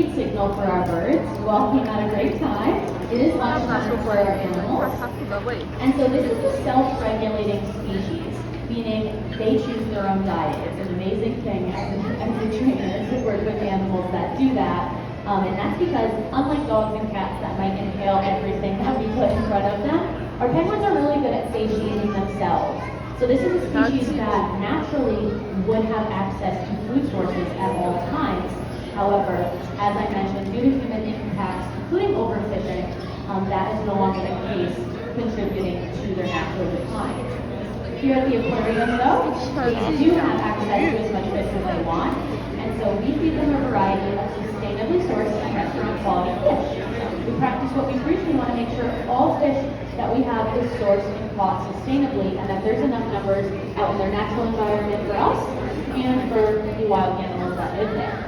feed signal for our birds. You all came at a great time. It is lunchtime for our animals. And so this is a self-regulating species, meaning they choose their own diet. It's an amazing thing as a trainer to work with animals that do that. And that's because unlike dogs and cats that might inhale everything that we put in front of them, our penguins are really good at satiating themselves. So this is a species that naturally would have access to food sources at all times. However, as I mentioned, due to human impacts, including overfishing, that is no longer the case, contributing to their natural decline. Here at the aquarium, though, they do have access to as much fish as they want, and so we feed them a variety of sustainably sourced and restaurant quality fish. We practice what we preach. We want to make sure all fish that we have is sourced and caught sustainably, and that there's enough numbers out in their natural environment for us and for the wild animals that live there.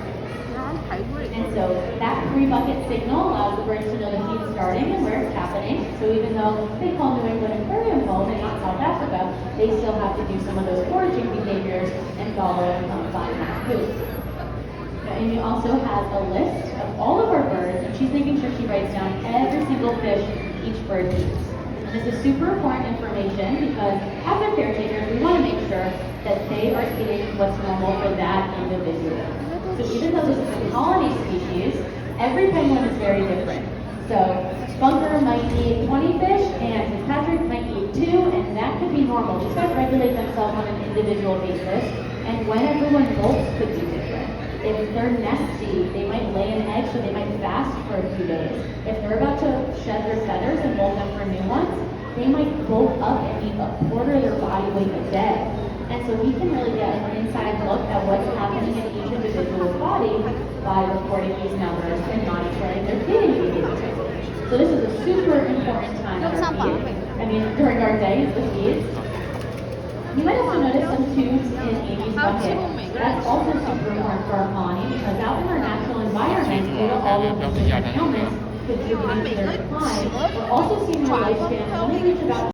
And so that 3-bucket signal allows the birds to know the feed's starting and where it's happening. So even though they call New England Aquarium home and not South Africa, they still have to do some of those foraging behaviors and follow and come find that food. And you also has a list of all of our birds, and she's making sure she writes down every single fish each bird eats. This is super important information because as their caretakers, we want to make sure that they are eating what's normal for that individual. So even though this is a colony species, every penguin is very different. So Bunker might eat 20 fish and Patrick might eat 2, and that could be normal. These guys regulate themselves on an individual basis, and when everyone molts could be different. If they're nesty, they might lay an egg, so they might fast for a few days. If they're about to shed their feathers and mold them for new ones, they might bulk up and eat a quarter of their body weight a day. And so we can really get an inside look at what's happening in each individual's body by recording these numbers and monitoring their feeding behavior. So this is a super important time at our feed. I mean, during our day is the feeds. You might also notice some tubes in Amy's bucket. That's also super important for our colony because out in our natural environment, due to all of these different ailments contributing to their decline, we're also seeing their lifespan only reach about